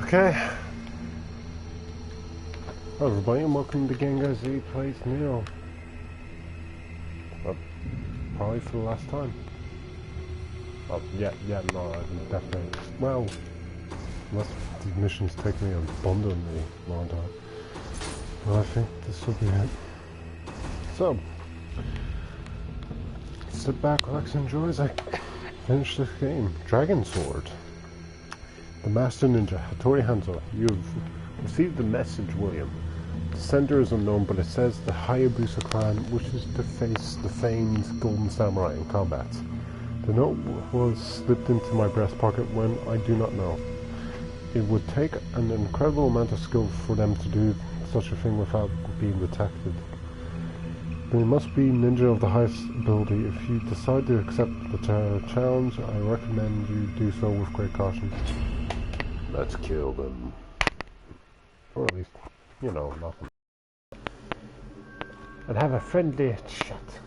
Okay. Hello everybody and welcome to the game guys who plays Nioh. Well, probably for the last time. Oh, yeah, no, I'm definitely. Well, unless these missions take me abundantly long time. Well, I think this will be it. So, sit back, relax, and enjoy as I finish this game. Dragon Sword. The Master Ninja, Hattori Hanzo. You've received the message, William. The sender is unknown, but it says the Hayabusa clan wishes to face the famed Golden Samurai in combat. The note was slipped into my breast pocket when I do not know. It would take an incredible amount of skill for them to do such a thing without being detected. They must be ninja of the highest ability. If you decide to accept the challenge, I recommend you do so with great caution. Let's kill them. Or at least, you know, nothing. And have a friendly chat.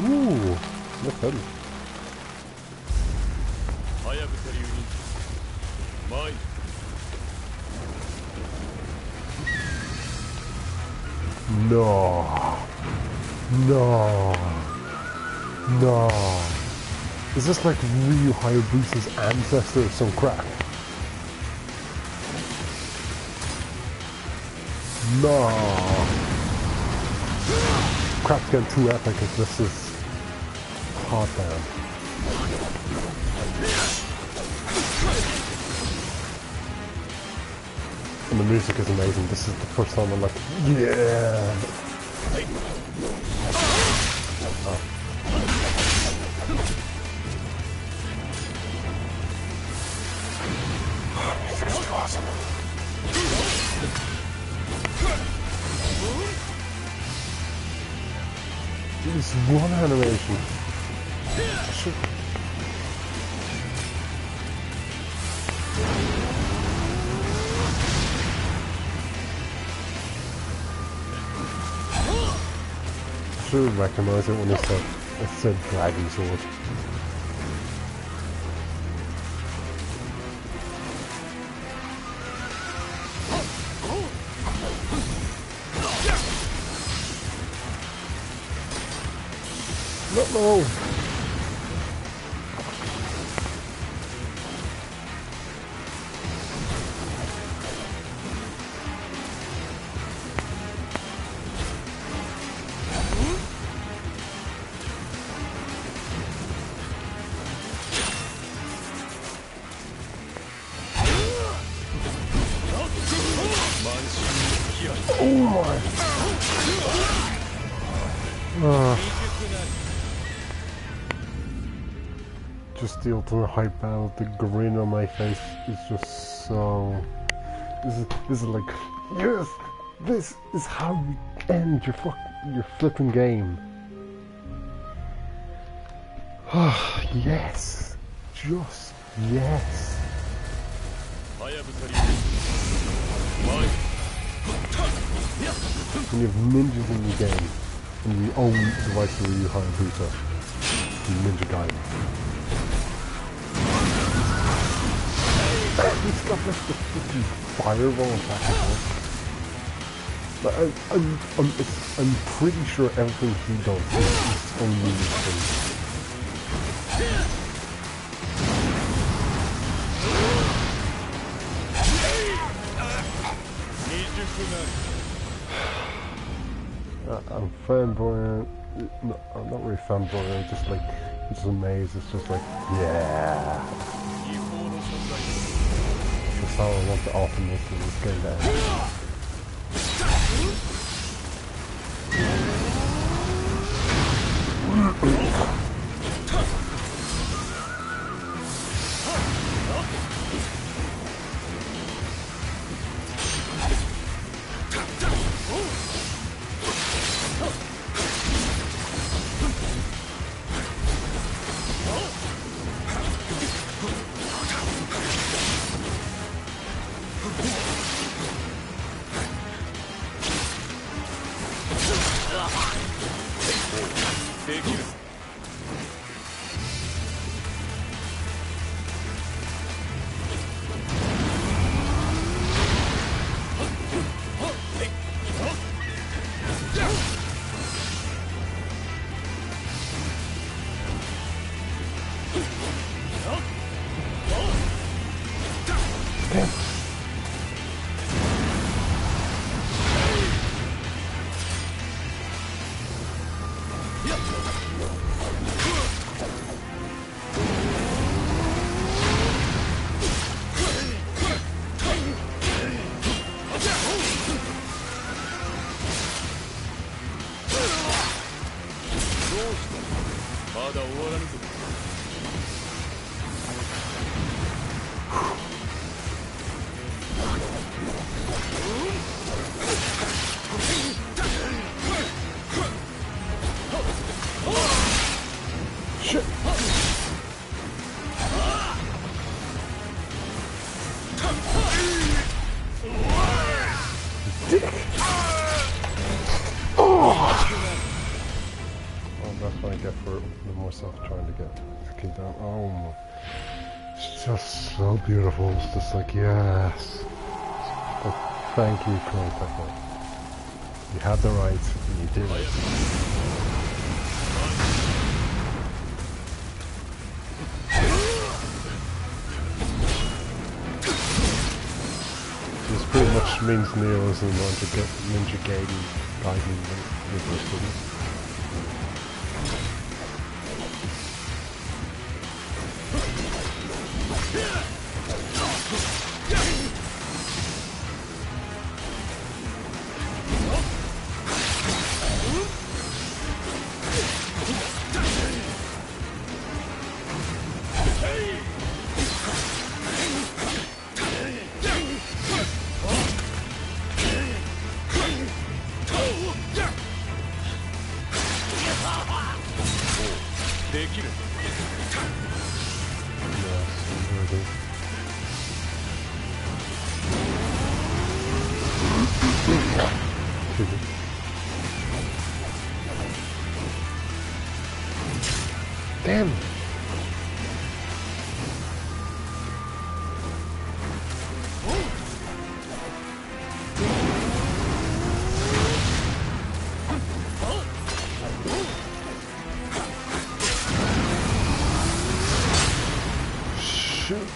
Ooh, that's fun. No. Is this like Ryu Hayabusa's ancestor or some crap? No. Crap's getting too epic if this is hot down. And the music is amazing. This is the first time I'm like, yeah. Oh. Music is too awesome. This one animation. I should. I should recognize it when it said Dragon Sword. No. Just the ultimate hype battle, the grin on my face is just so... This is like, yes! This is how you end your flipping game. Yes! Just yes! When you have ninjas in the game, and you own the rights to Ryu Hayabusa, Ninja Gaiden. He's got like the freaking fireball attack. But I'm pretty sure everything he does is his own unique thing. I'm fanboying. No, I'm not really fanboying. I'm just like, I'm just amazed. It's just like, yeah. That's how I want the ultimate in this game to end. Beautiful. It's just like, yes. But thank you, Kurotaka. You had the right, and you did it. This pretty much means Nioh is in Ninja Gaiden universe. Damn! Shoot!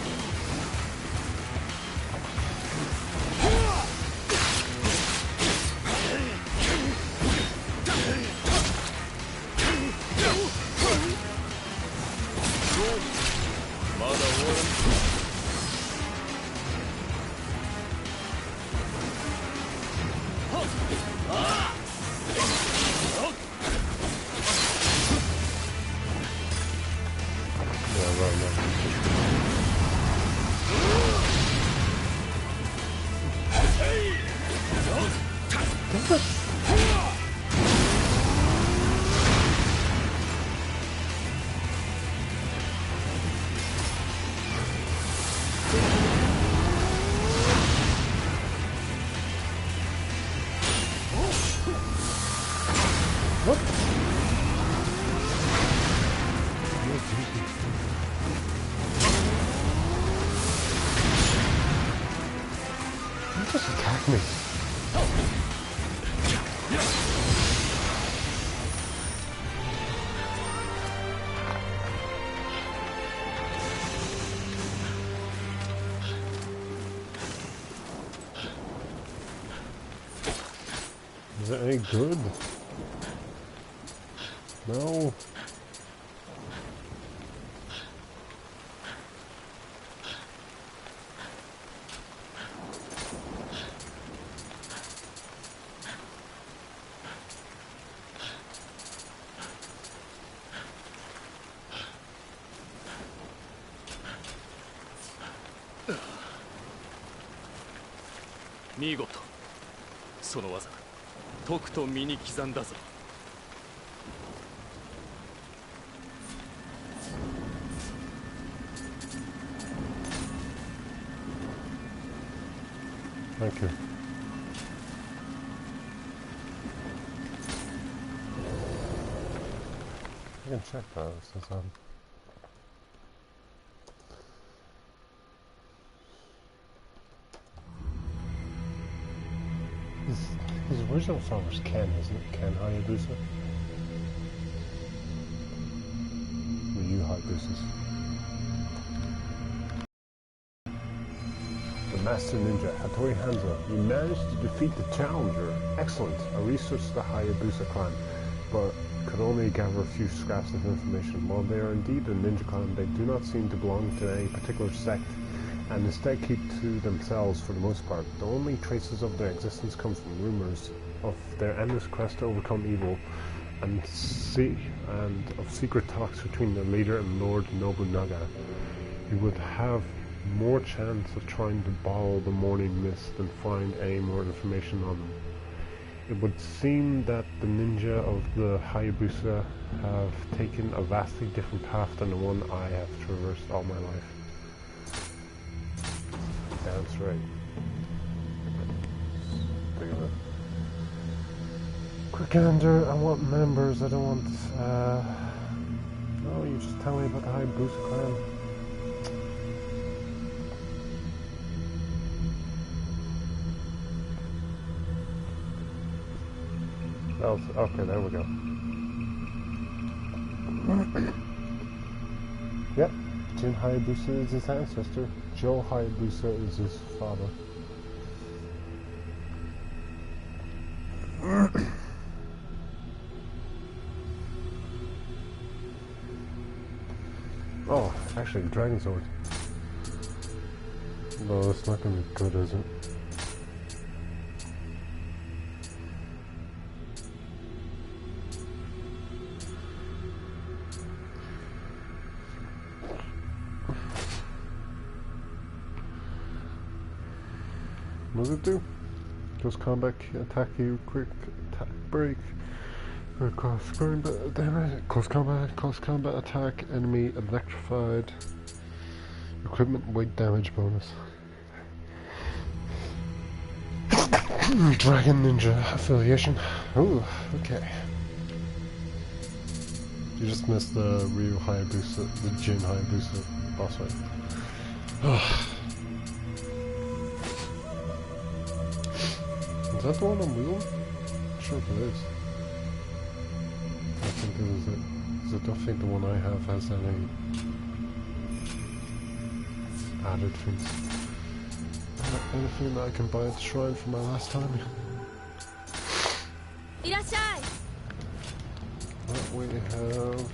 Is it any good? No. Nioh, その技、とくと身に刻んだぞ。Thank you. I can check that since his original song was Ken, isn't it? Ken Hayabusa? Ryu Hayabusas. The Master Ninja, Hattori Hanzo. You managed to defeat the challenger. Excellent. I researched the Hayabusa clan, but could only gather a few scraps of information. While they are indeed a ninja clan, they do not seem to belong to any particular sect, and instead keep to themselves for the most part. The only traces of their existence come from rumors of their endless quest to overcome evil, and of secret talks between their leader and Lord Nobunaga. You would have more chance of trying to bottle the morning mist than find any more information on them. It would seem that the ninja of the Hayabusa have taken a vastly different path than the one I have traversed all my life. That's right. Think of it. Quick answer, I want members, I don't want, oh, you just tell me about the Hayabusa clan. Oh, okay, there we go. Yep, Jin Hayabusa is his ancestor. Joe Hayabusa is his father. Oh, actually, Dragon Sword. No, it's not going to be good, is it? What does it do? Close combat attack you, quick attack break, or close combat damage, close combat attack, enemy electrified, equipment weight damage bonus. Dragon Ninja affiliation. Ooh, okay. You just missed the Ryu Hayabusa, the Jin Hayabusa boss fight. Is that the one I'm wheeling? Not sure if it is. I think it is it. Because I don't think the one I have has any added things. Anything that I can buy at the shrine for my last time? What we have...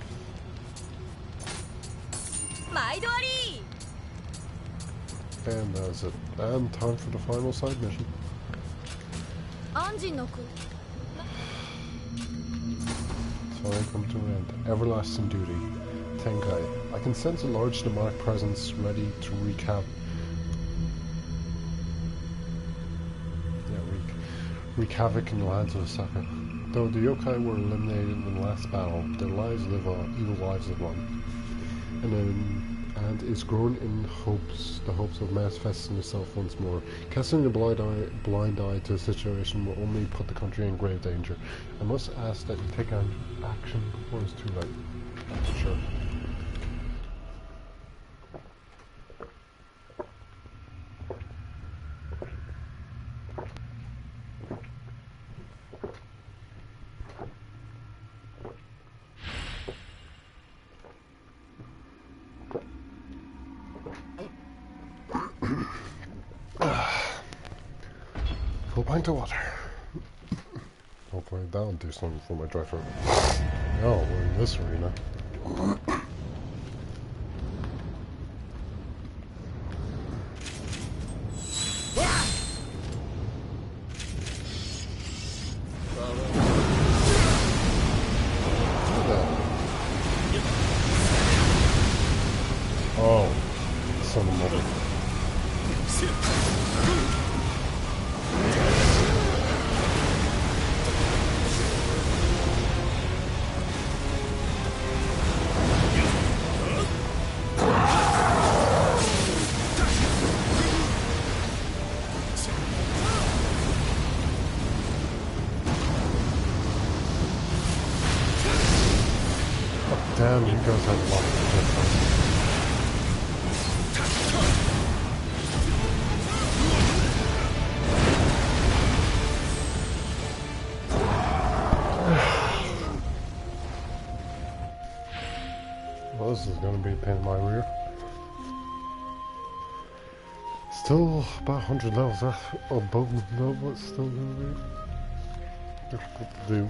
And that's it. And time for the final side mission. So I come to an end. Everlasting duty. Tenkai. I can sense a large demonic presence ready to wreak havoc. Wreak havoc in the lands of Osaka. Though the yokai were eliminated in the last battle, their lives live on, evil lives live on. And is grown in the hopes of manifesting itself once more. Casting a blind eye to a situation will only put the country in grave danger. I must ask that you take action before it's too late. Sure. Full pint of water. Hopefully that'll do something for my dry throat. Oh, we're in this arena. Oh, son of a mother. Damn, you guys have lots of different. Well, this is going to be a pain in my rear. Still about 100 levels above the level, it's still going to be difficult to do.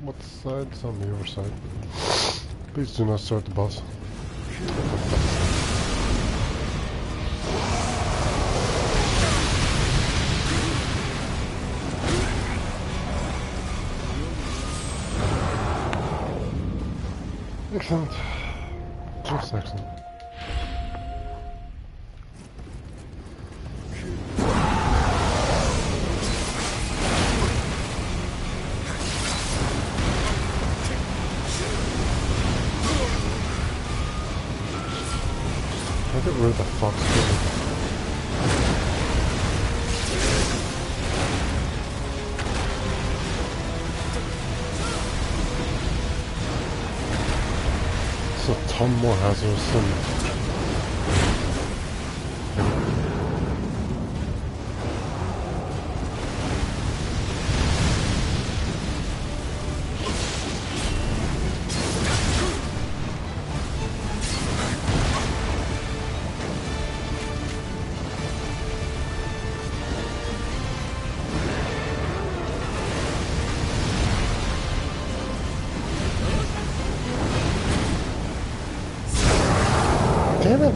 What side? It's on the other side. Please do not start the boss. Excellent. Just excellent. Look at where the fuck's going. It's a ton more hazardous than... Damn it!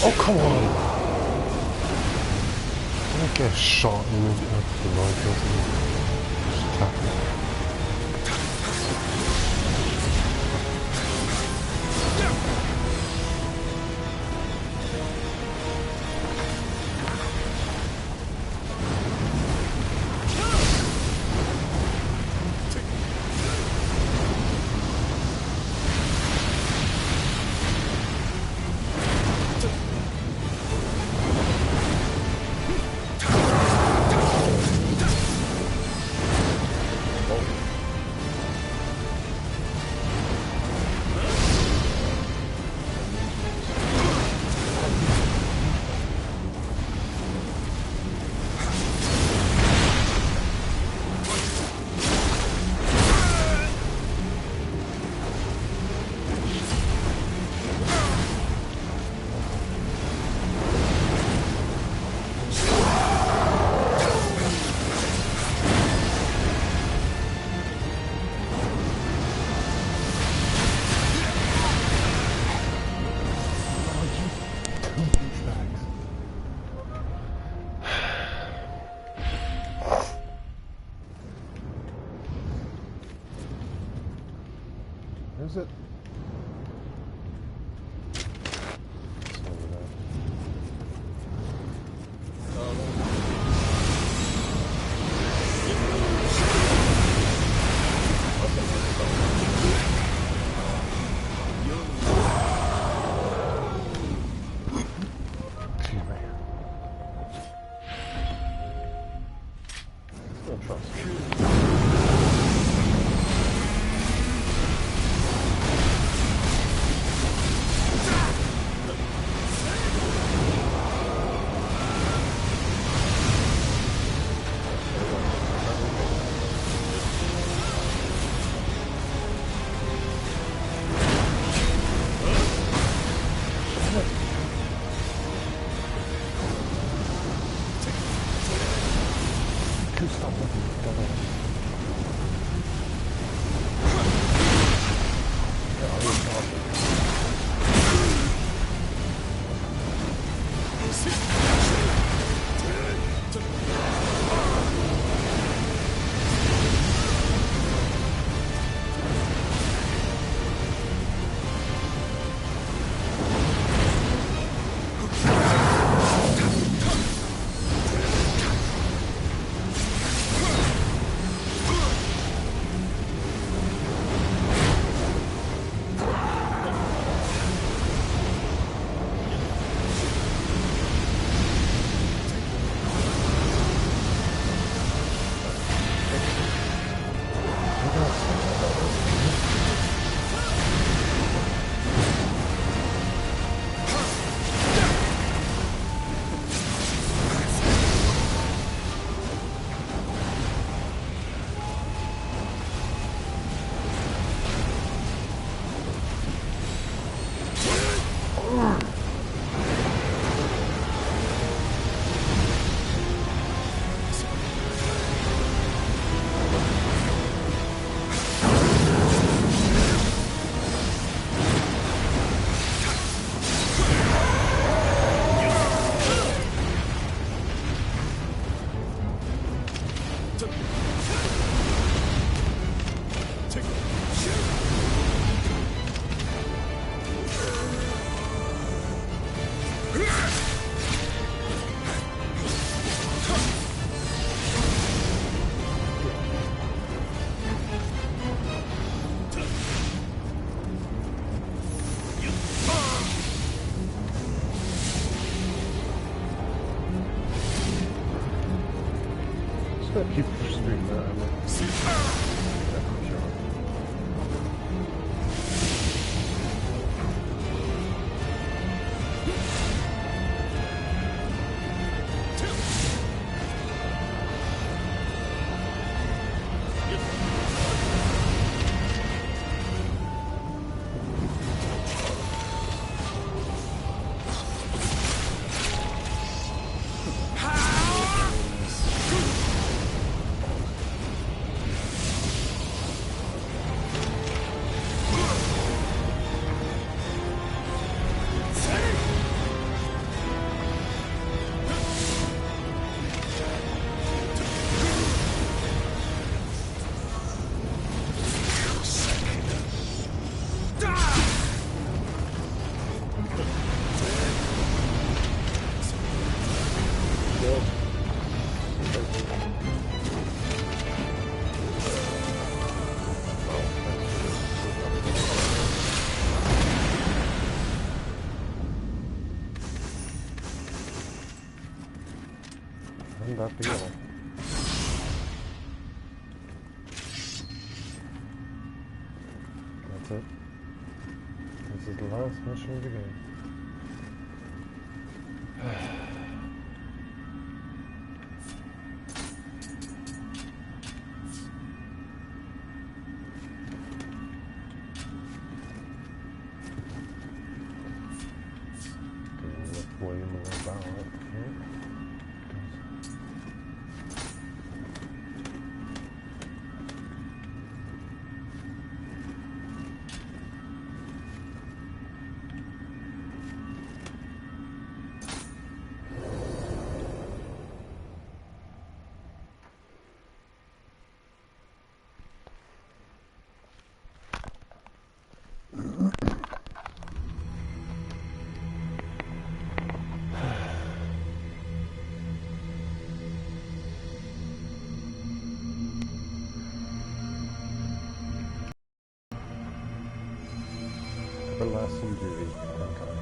Oh, come on! Don't get shot in the line, doesn't it? Just attack me. keep streaming that. I'm like, definitely sure. That be all. That's it. This is the last mission of the game. William a little bow up here. Everlasting duty, yokai.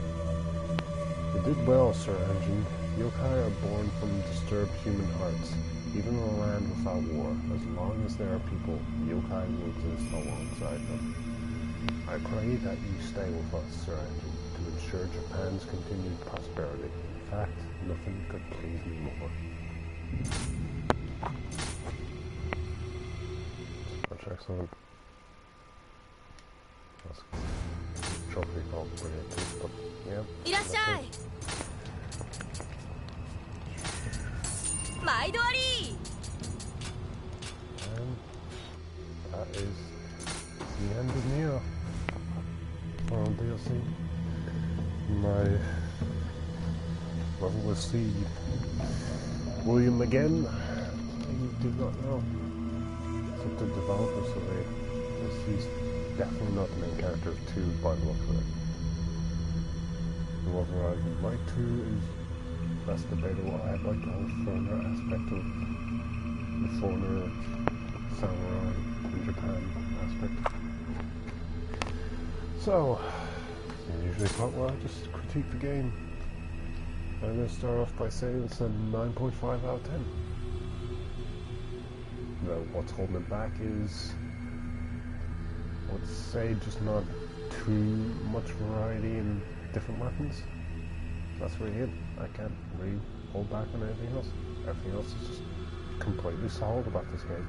You did well, Sir Engine. Yokai are born from disturbed human hearts. Even in a land without war, as long as there are people, yokai will exist alongside them. I pray that you stay with us, Sir Engine, to ensure Japan's continued prosperity. In fact, nothing could please me more. That's excellent. That's trophy called brilliant, but yeah. いらっしゃい。毎度あり。 And that is the end of Nioh. Well, DLC. We'll see William again. I do not know. It's up to the developers, so he's definitely not the main character of 2 by the look of it. Whoever I would like to is that's debatable. I like the whole foreigner aspect of the foreigner samurai in Japan aspect. So, usually part where I just critique the game. I'm going to start off by saying it's a 9.5 out of 10. Now, what's holding it back is, I would say, just not too much variety in different weapons. That's really it. I can't really hold back on anything else. Everything else is just completely solid about this game.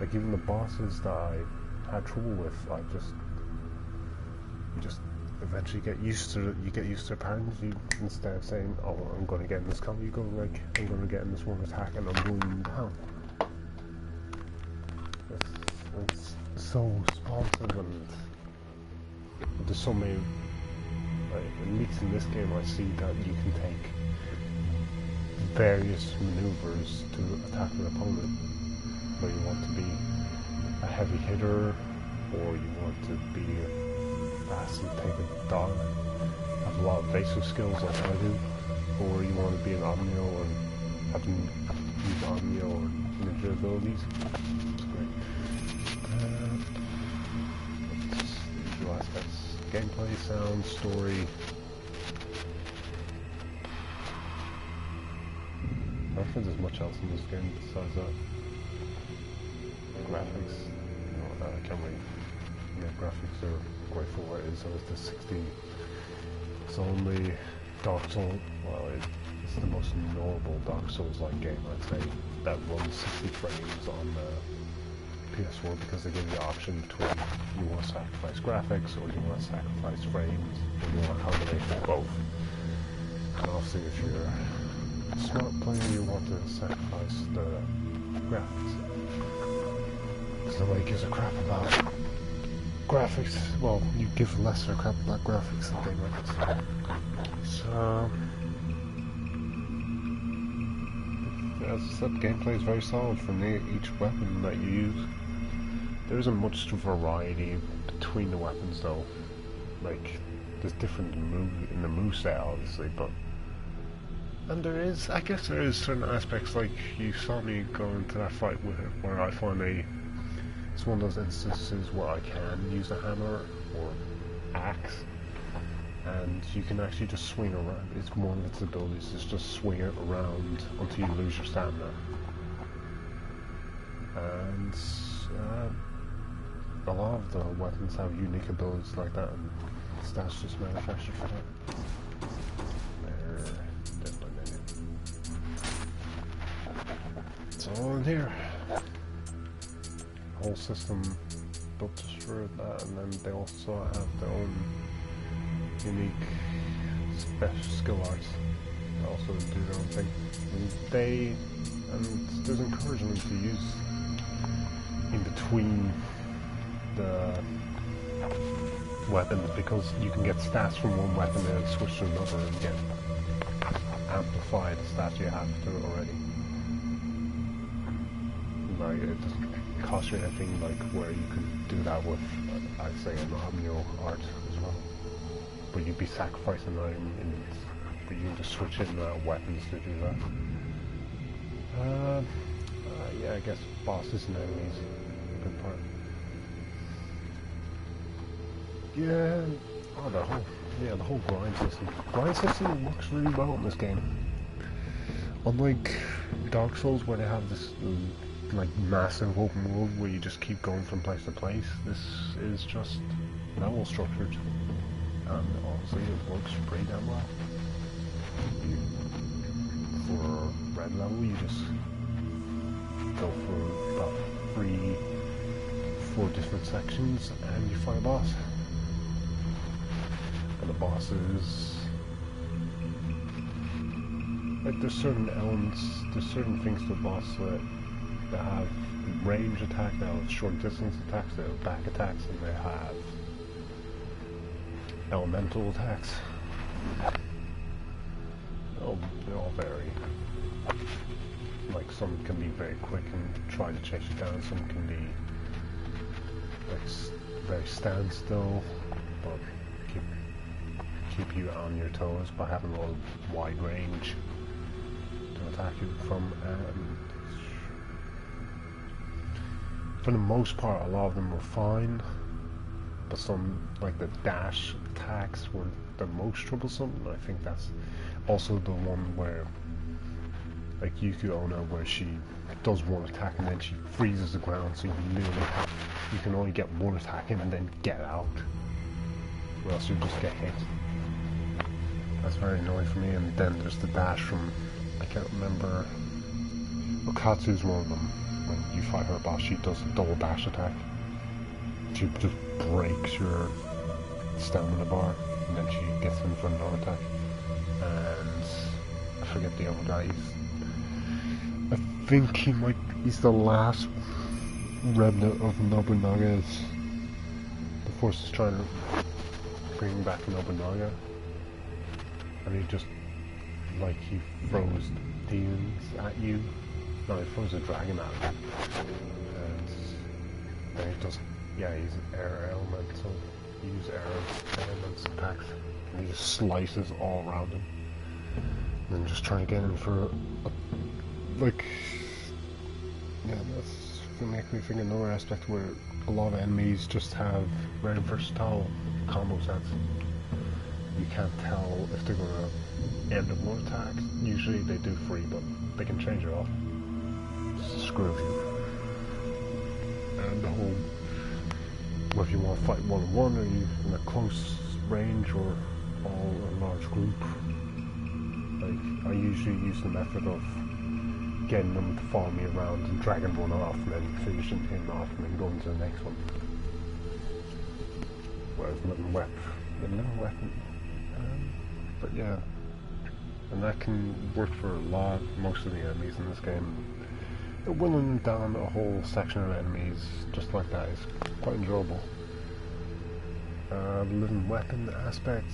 Like even the bosses that I had trouble with, I just eventually get used to it. You get used to the patterns. You, instead of saying, "Oh, I'm going to get in this combo," you go like, "I'm going to get in this one attack and I'm going down." It's so responsive, and there's so many. Like, at least in this game, I see that you can take various maneuvers to attack an opponent. Whether you want to be a heavy hitter, or you want to be fast and take a dog, have a lot of basic skills like I do, or you want to be an Omnio and have to use Omnio or ninja abilities. It's great. Usual aspects. Gameplay, sound, story. don't think there's much else in this game besides that. Graphics, you know, I can't really. Yeah, graphics are great for what it is. So it's the 60. It's only Dark Souls. Well, it's the most knowable Dark Souls-like game, I'd say, that runs 60 frames on the PS4 because they give you the option between you want to sacrifice graphics or you want to sacrifice frames or you want a combination of both. And obviously, if you're a smart player, you want to sacrifice the graphics. Because nobody gives a crap about graphics. Well, you give less of a crap about graphics than game like this. So, as I said, gameplay is very solid for each weapon that you use. There isn't much variety between the weapons though. Like, there's different in the moveset obviously, but... And there is, I guess there is certain aspects, like you saw me go into that fight with it, where I find it's one of those instances where I can use a hammer or axe, and you can actually just swing around. It's one of its abilities is just swing it around until you lose your stamina. And a lot of the weapons have unique abilities like that, and stats just manufactured for that. It's all in here. Whole system built just for that, and then they also have their own unique special skill arts that also do their own thing. And there's encouragement to use in between the weapons because you can get stats from one weapon and then switch to another and get amplified stats you have to it already. Like, it doesn't cost you anything, like where you can do that with, I'd say, an Nioh art as well. But you'd be sacrificing item, but you can just switch in weapons to do that. Yeah, I guess bosses and enemies, a good part. Yeah, the whole grind system. Grind system works really well in this game. Unlike Dark Souls, where they have this like massive open world where you just keep going from place to place, this is just level structured, and honestly it works pretty damn well. For red level, you just go for about 3-4 different sections and you fight a boss. And the bosses, like, there's certain elements, there's certain things to the boss that have range attack, they have short distance attacks, they have back attacks, and they have elemental attacks. They all vary. Like, some can be very quick and try to chase you down, some can be like very standstill, but keep you on your toes by having a wide range to attack you from. For the most part, a lot of them were fine, but some, like the dash attacks, were the most troublesome. I think that's also the one where, like Yuki Onna, where she does one attack and then she freezes the ground, so you can only get one attack in and then get out, or else you'll just get hit. That's very annoying for me. And then there's the dash from, I can't remember, Okatsu's one of them. When you fight her boss, she does a double dash attack. She just breaks your stamina bar, and then she gets in for another attack. And I forget the other guy. I think he's the last remnant of Nobunaga's. The Force is trying to bring back Nobunaga, and he just, like, he throws demons at you. No, he throws a dragon at him. And then he does, yeah, he's an air elemental. He uses air elements attacks. And he just slices all around him. And then just trying to get him for, like, yeah, that's gonna make me think another aspect where a lot of enemies just have very versatile combo sets. you can't tell if they're going to end up more attacks. Usually they do free, but they can change it off. Just screw with you. And the whole, whether you want to fight one-on-one, or you in a close range, or all a large group. Like, I usually use the method of getting them to follow me around and dragging one off, and then finishing him off, and then going to the next one. Whereas living weapon, but yeah, and that can work for most of the enemies in this game. Whittling down a whole section of enemies just like that is quite enjoyable. The living weapon aspect,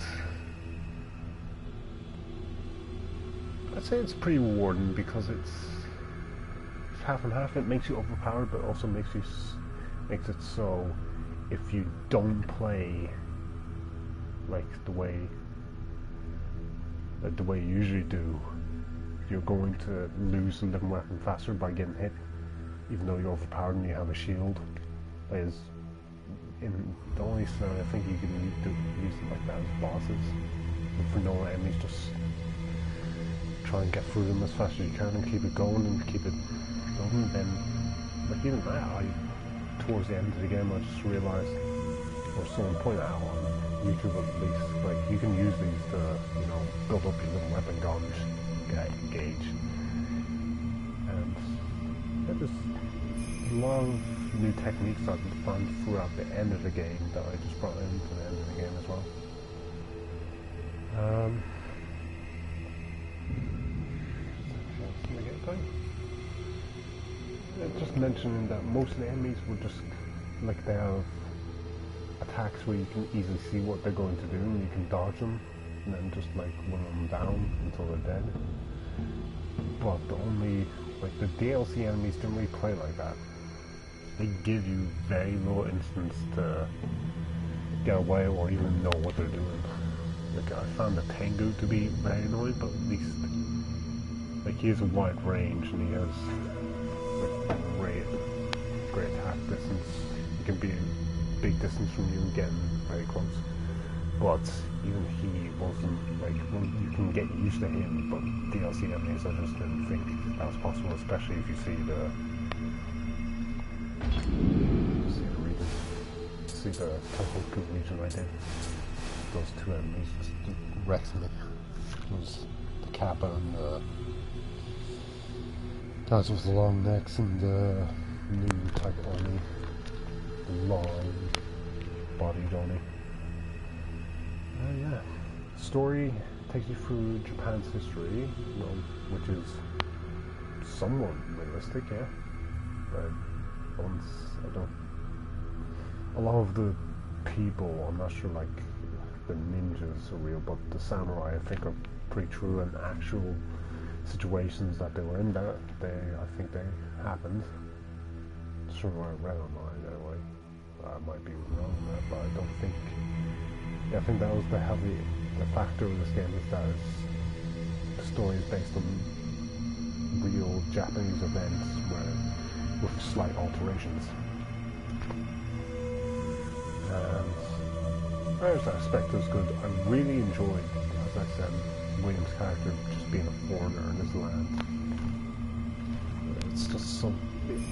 I'd say it's pretty rewarding because it's half and half. It makes you overpowered, but also makes it so if you don't play like the way you usually do, you're going to lose the living weapon faster by getting hit, even though you're overpowered and you have a shield. Is in the only scenario I think you can use it like that as bosses. And for normal enemies, just try and get through them as fast as you can and keep it going and keep it going. Then, like even that, towards the end of the game, I just realised, or someone pointed out on YouTube at least, like you can use these to, you know, build up your little weapon gauge. And there's a lot of new techniques I've found throughout the end of the game that I just brought into the end of the game as well. Just mentioning that most of the enemies would just, like, they have attacks where you can easily see what they're going to do and you can dodge them and then just like run them down until they're dead. But the DLC enemies don't really play like that. They give you very little instance to get away or even know what they're doing. Like, I found the Tengu to be very annoying, but at least, like, he has a wide range and he has like great attack distance. He can be a big distance from you and getting very close. But even he wasn't, like, well, you can get used to him, but DLC enemies I just didn't think that was possible, especially if you see the Tohoku region right there. Those two enemies just wrecked me. It was the Kappa and the guys with the long necks and the new type of Oni. The long bodied Oni. Yeah. Story takes you through Japan's history, which is somewhat realistic, yeah. But a lot of the people, I'm not sure, like, the ninjas are real, but the samurai, I think, are pretty true, and actual situations that they were in, I think they happened. That's from what I read online, anyway. I might be wrong on that, but I don't think... Yeah, I think that was the factor of this game, is that the story is based on real Japanese events with slight alterations. And there's that aspect was good. I really enjoyed, as I said, William's character just being a foreigner in his land. It's just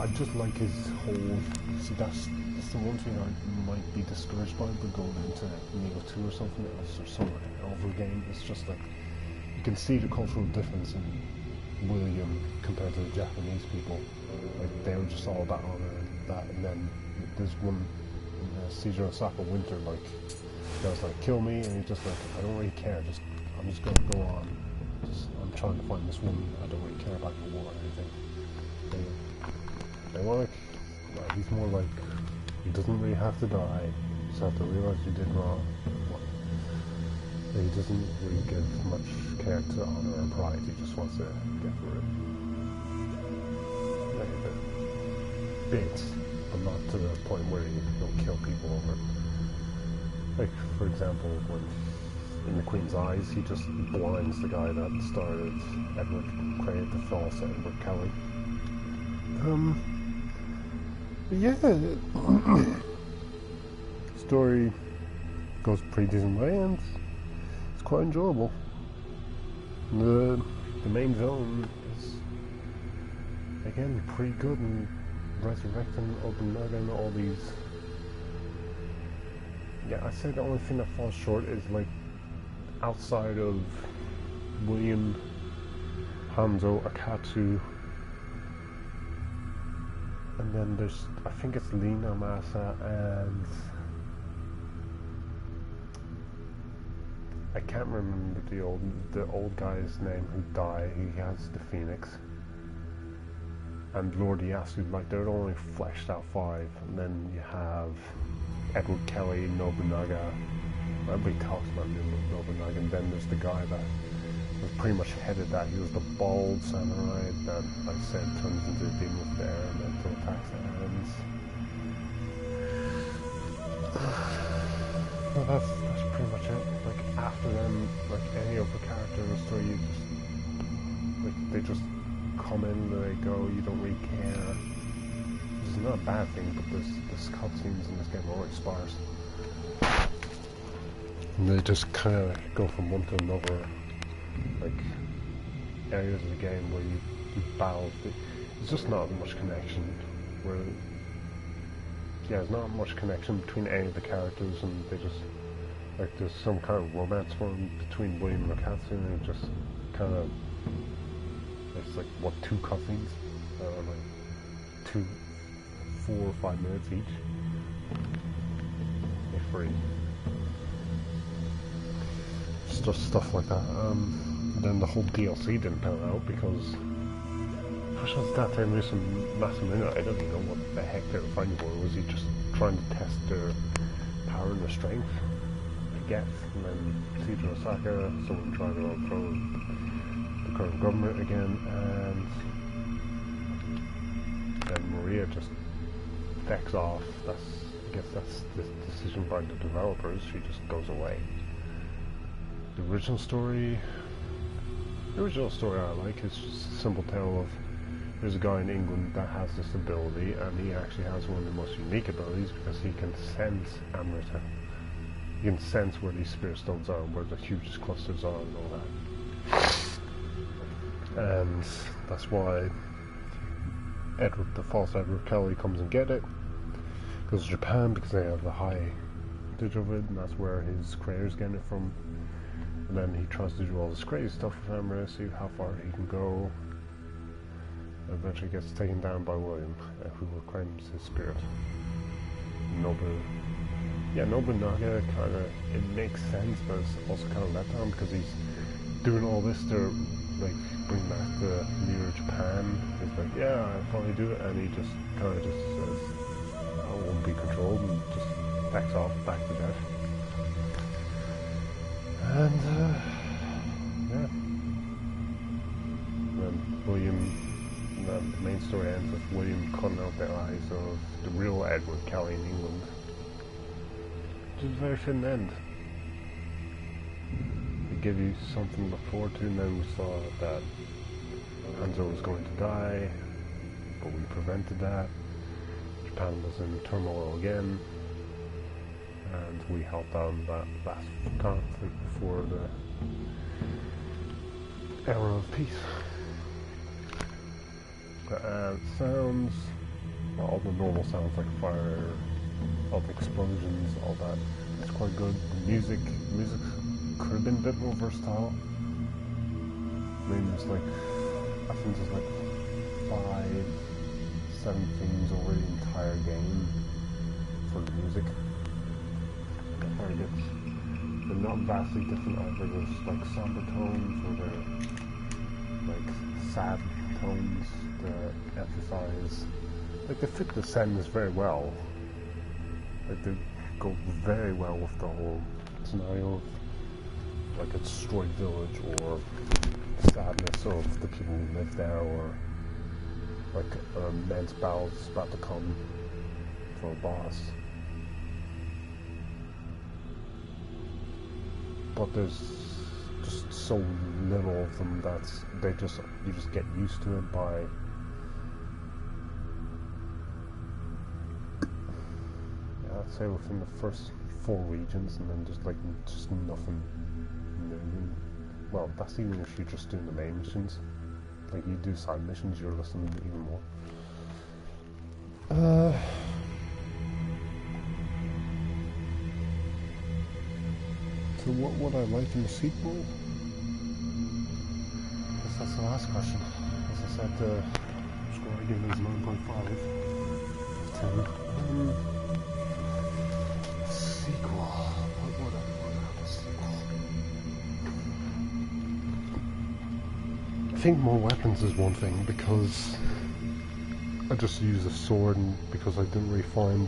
I just like his whole... See, that's the one thing I might be discouraged by, but going into Nioh 2 or something else, or some other game, it's just like, you can see the cultural difference in William compared to the Japanese people. Like, they were just all about honor and that, and then there's one Caesar Osaka Winter, like, that was like, kill me, and he's just like, I don't really care, I'm just gonna go on. I'm trying to find this woman, I don't really care about your war or anything. They were like, he's more like, he doesn't really have to die, you just have to realize you did wrong. He doesn't really give much care to honor or pride, he just wants to get through it. Like a bit, but not to the point where you don't kill people over it. Like, for example, when in the Queen's Eyes, he just blinds the guy that started created the false Edward Kelly. Yeah, story goes pretty decent way, and it's quite enjoyable. The main villain is again pretty good in resurrecting Nobunaga and all these. Yeah, I'd say the only thing that falls short is like outside of William, Hanzo, Akatsu, and then there's, I think it's Lina Masa, and I can't remember the old guy's name who died. He has the Phoenix, and Lord Yasu. Like, they're only fleshed out 5, and then you have Edward Kelly, Nobunaga. Everybody talks about Nobunaga, and then there's the guy that was pretty much headed that. He was the bald samurai that, like I said, turns into a demon with the elemental attacks and hands. Well, that's pretty much it. Like, after them, like any other character in the story, you just, like, they just come in, they go, you don't really care. Which is not a bad thing, but there's cutscenes in this game are always sparse. And they just kind of go from one to another, like, areas of the game where you battle. There's just not much connection. There's not much connection between any of the characters, and they just, like, there's some kind of romance form between William and Katsu, and it just kind of, it's like, what, 2 cutscenes? Like 4 or 5 minutes each. They're free. Just stuff like that. Then the whole DLC didn't pan out because Fashion that time was some Massimino. I don't even know what the heck they were fighting for. Was he just trying to test their power and their strength? I guess. And then Siege of Osaka, someone tried to overthrow the current government again, and then Maria just decks off. I guess that's the decision by the developers. She just goes away. The original story I like is just a simple tale of there's a guy in England that has this ability, and he actually has one of the most unique abilities because he can sense Amrita. He can sense where these spirit stones are, where the hugest clusters are, and all that. And that's why the false Edward Kelly comes and get it. Goes to Japan because they have the high footage of it, and that's where his creator's getting it from. And then he tries to do all this crazy stuff with Amrita, see how far he can go. Eventually gets taken down by William, who reclaims his spirit. Nobunaga kind of, it makes sense, but it's also kind of let down because he's doing all this to, like, bring back the leader of Japan. He's like, yeah, I'll finally do it, and he just kind of just says, I won't be controlled, and just backs off, back to death. And, yeah. Then William, the main story ends with William cutting out the eyes of the real Edward Kelly in England. Which is a very thin end. They give you something to look forward to, and then we saw that Hanzo was going to die, but we prevented that. Japan was in turmoil again, and we helped out in that last conflict before the era of peace. Sounds, well, all the normal sounds like fire, all the explosions, all that. It's quite good. The music could have been a bit more versatile. I mean, there's like, I think there's like 5-7 themes over the entire game for the music. They're not vastly different either. There's like somber tones or they're like sad tones to emphasize. Like, they fit the sadness very well. Like, they go very well with the whole scenario of like a destroyed village, or sadness of the people who live there, or like an immense battle that's about to come for a boss. But there's just so little of them that you just get used to it by I'd say within the first 4 regions and then just like just nothing new. Well, that's even if you're just doing the main missions. Like you do side missions, you're listening even more. So what would I like in the sequel? I guess that's the last question. As I said, score I give is 9.5 of 10. Sequel. What would I have a sequel? I think more weapons is one thing, because I just use a sword and because I didn't really find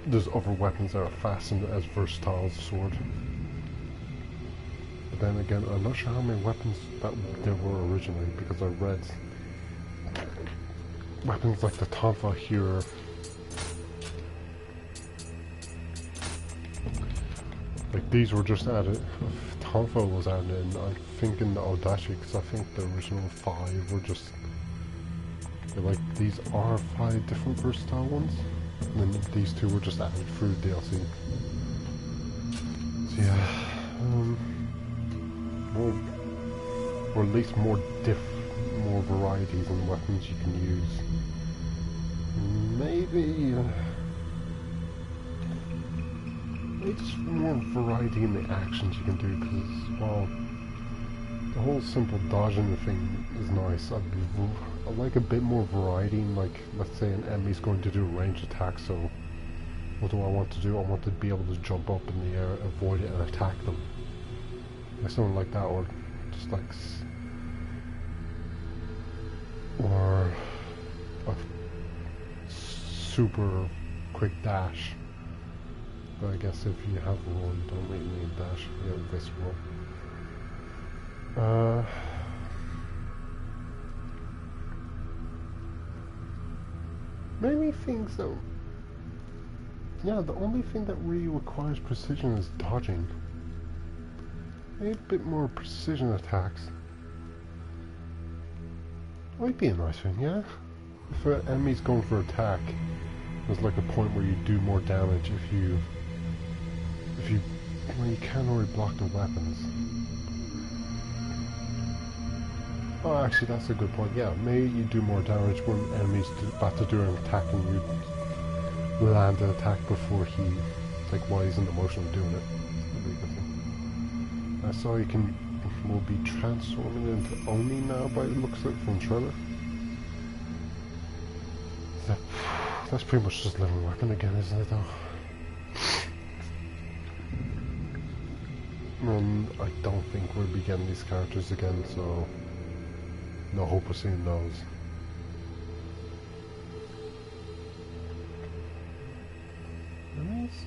there's other weapons that are fast and as versatile as a sword. But then again, I'm not sure how many weapons that there were originally, because I read weapons like the Tonfa here. Like these were just added. Tonfa was added in, I think, in the Audacia, because I think the original 5 were just. Like these are 5 different versatile ones, and then these 2 were just added through DLC. So yeah, more, or at least more varieties in weapons you can use. Maybe just more variety in the actions you can do, because well, the whole simple dodging thing is nice. I like a bit more variety in, like, let's say an enemy's going to do a ranged attack, so what do I want to do? I want to be able to jump up in the air, avoid it, and attack them. Like something like that, or just like or a super quick dash. But I guess if you have a run, you don't really need a dash. You have a basic run. Maybe things that... Yeah, the only thing that really requires precision is dodging. Maybe a bit more precision attacks. Might be a nice thing, yeah? If an enemy's going for attack, there's like a point where you do more damage if you well, you can't already block the weapons. Oh, actually, that's a good point. Yeah, maybe you do more damage when enemies about to do an attack and you land an attack before he, like, while he's in the motion of doing it. That'd be a good thing. I saw you will be transforming into Oni now by the looks of it from the trailer. That's pretty much just living weapon again, isn't it, though? And I don't think we'll be getting these characters again, so no hope of seeing those.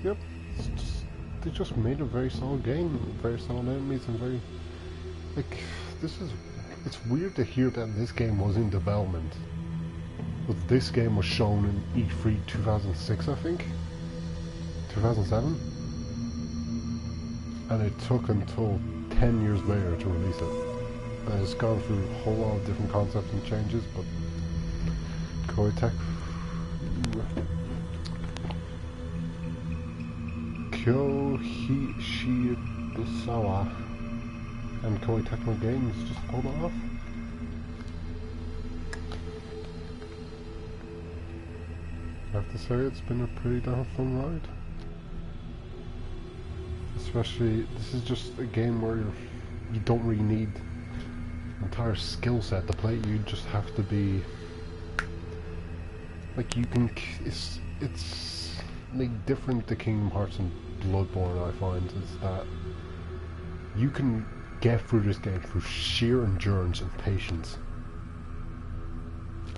Yep, they just made a very solid game, very solid enemies, and very, like, it's weird to hear that this game was in development. But this game was shown in E3 2006, I think? 2007? And it took until 10 years later to release it. And it's gone through a whole lot of different concepts and changes, but Koei Tech... Kyohitsusawa and Koei Tecmo Games just pulled it off. I have to say it's been a pretty damn fun ride. Especially, this is just a game where you don't really need an entire skill set to play. You just have to be like, you can. It's like different to Kingdom Hearts and Bloodborne. I find is that you can get through this game through sheer endurance and patience,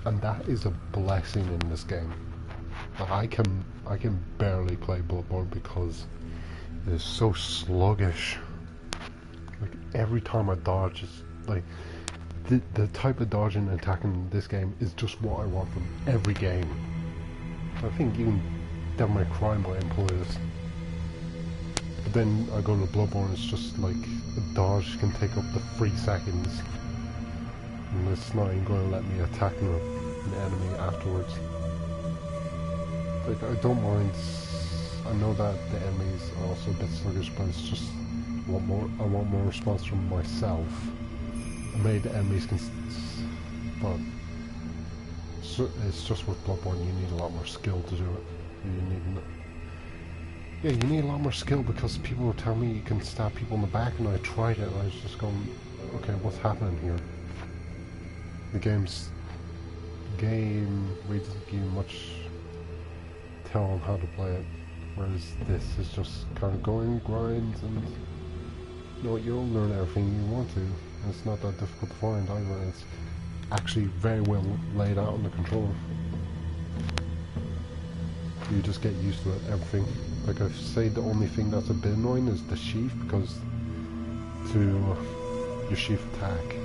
and that is a blessing in this game. I can barely play Bloodborne because it is so sluggish. Like every time I dodge, it's like the type of dodging and attacking in this game is just what I want from every game. I think even Devil May Cry might employ this. But then I go to Bloodborne, it's just like a dodge can take up to 3 seconds, and it's not even going to let me attack an enemy afterwards. Like, I don't mind I know that the enemies are also a bit sluggish, but it's just I want more response from myself. Maybe the enemies can, but it's just with Bloodborne. You need a lot more skill to do it. You need a lot more skill because people were telling me you can stab people in the back, and I tried it, and I was just going, okay, what's happening here? The game really doesn't give you much tell on how to play it, whereas this is just kind of going grinds and you'll learn everything you want to. And it's not that difficult to find either. It's actually very well laid out on the controller. You just get used to it, everything. Like I say, the only thing that's a bit annoying is the sheath, because to your sheath attack,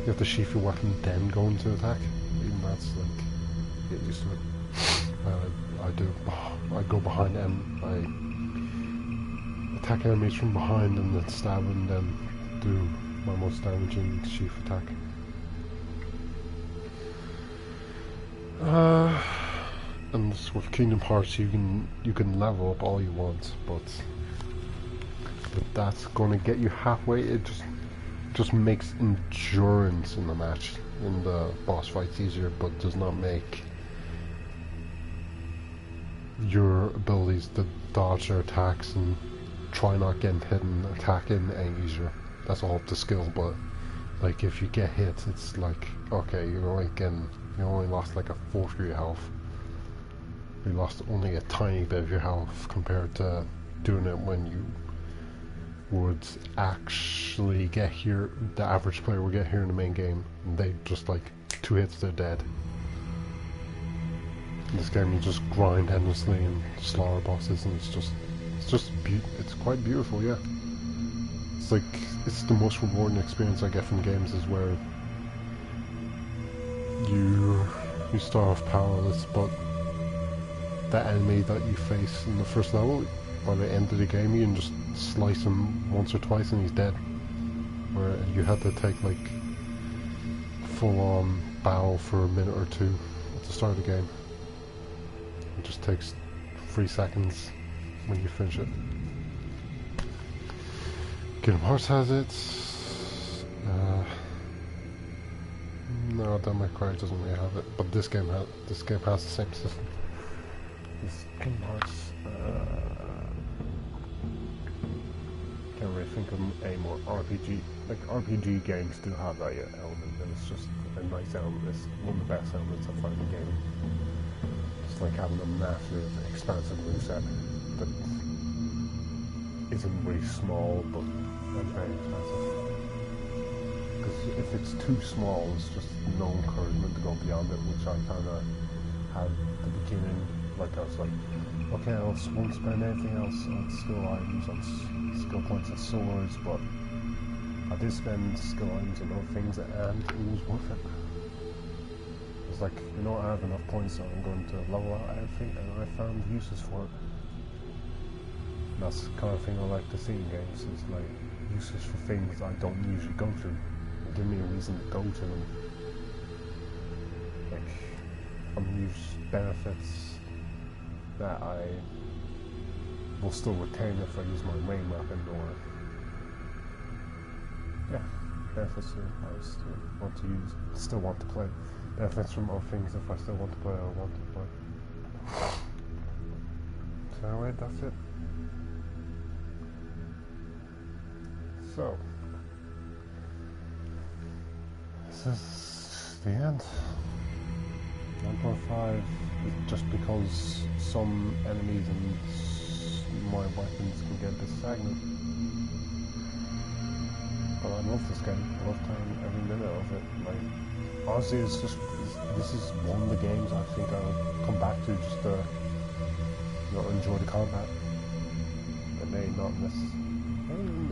you have to sheath your weapon then go into attack. Even that's like, get used to it. I go behind them, I attack enemies from behind and then stab and then do my most damaging sheath attack. And with Kingdom Hearts you can level up all you want, but that's gonna get you halfway. It just makes endurance in the match, in the boss fights easier, but does not make your abilities to dodge their attacks and try not getting hit and attacking any easier. That's all up to skill, but like if you get hit, it's like, okay, you only lost like a fourth of your health. You lost only a tiny bit of your health compared to doing it when you would actually get here. The average player would get here in the main game, and they just like 2 hits, they're dead. In this game, you just grind endlessly and slaughter bosses, and it's quite beautiful, yeah. It's the most rewarding experience I get from games, is where you start off powerless, but that enemy that you face in the first level, by the end of the game, you can just slice him once or twice and he's dead. Where you had to take like full-on battle for a minute or two at the start of the game. It just takes 3 seconds when you finish it. Kingdom Hearts has it. No, Devil May Cry doesn't really have it, but this game has the same system. This Kingdom Hearts. Can't really think of any more RPG. Like RPG games do have that element, and it's just a nice element. It's one of the best elements I find in the game. It's like having a massive, expansive moveset that isn't really small, but very expansive. Because if it's too small, it's just no encouragement to go beyond it, which I kind of had at the beginning. Like I was like, okay, I won't spend anything else on skill items, on skill points and swords, but I did spend skill items and other things, and it was worth it. It's like, you know, I have enough points, so I'm going to level out everything, and I found uses for it. And that's the kind of thing I like to see in games, is like uses for things I don't usually go to. Give me a reason to go to them. Like, unused benefits that I will still retain if I use my main weapon, or benefits that I still want to use, still want to play. Benefits from other things if I still want to play or want to play. So anyway, that's it. So this is the end. 1.5 is just because some enemies and my weapons can get a bit stagnant. But I love this game. I love playing every minute of it. Like, honestly, this is one of the games I think I'll come back to just to, enjoy the combat. It may not miss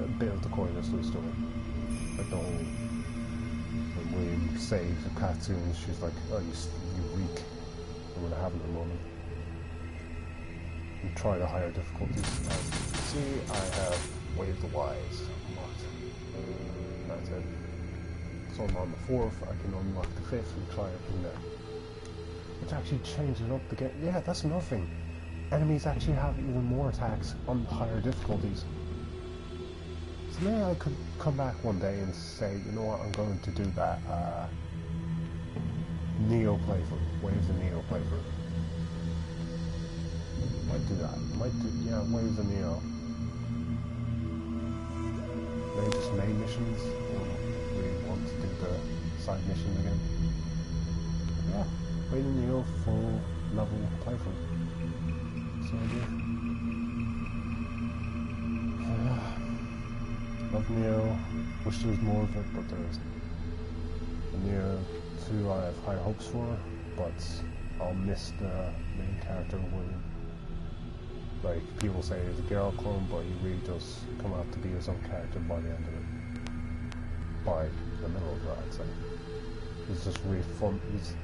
a bit of the coyness to the story. Like the whole, when William saves a cartoon, she's like, oh, you weak. I'm gonna have it in a moment. And try the higher difficulties. See, I have waved the wise unlocked. That's it. So I'm on the 4th, I can unlock the 5th and try everything there. Which actually changes up the game. Yeah, that's another thing. enemies actually have even more attacks on higher difficulties. So maybe I could come back one day and say, you know what, I'm going to do that Nioh playthrough, Waves of Nioh playthrough. Might do that. Yeah, Waves of Nioh. Maybe just main missions, or we want to do the side missions again. Yeah, Waves of Nioh full level playthrough. So love Nioh, wish there was more of it, but there isn't. Nioh 2 I have high hopes for, but I'll miss the main character William. Like, people say he's a girl clone, but he really does come out to be his own character by the end of it. By the middle of it, I'd say. He's just really fun. He's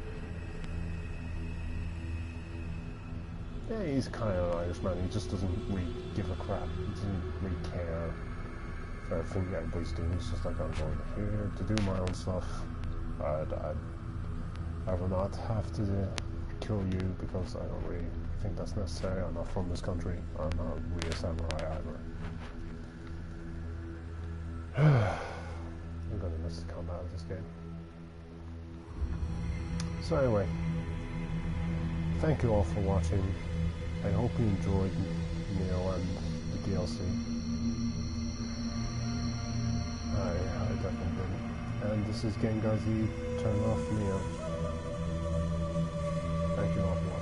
kind of an Irishman. He just doesn't really give a crap. He doesn't really care for everything everybody's doing. He's just like, I'm going here to do my own stuff. I will not have to kill you because I don't really think that's necessary. I'm not from this country. I'm not really a samurai either. I'm gonna miss the combat of this game. So anyway, thank you all for watching. I hope you enjoyed Nioh and the DLC. I definitely did. And this is Gengazi, turn off Nioh. Thank you all for watching.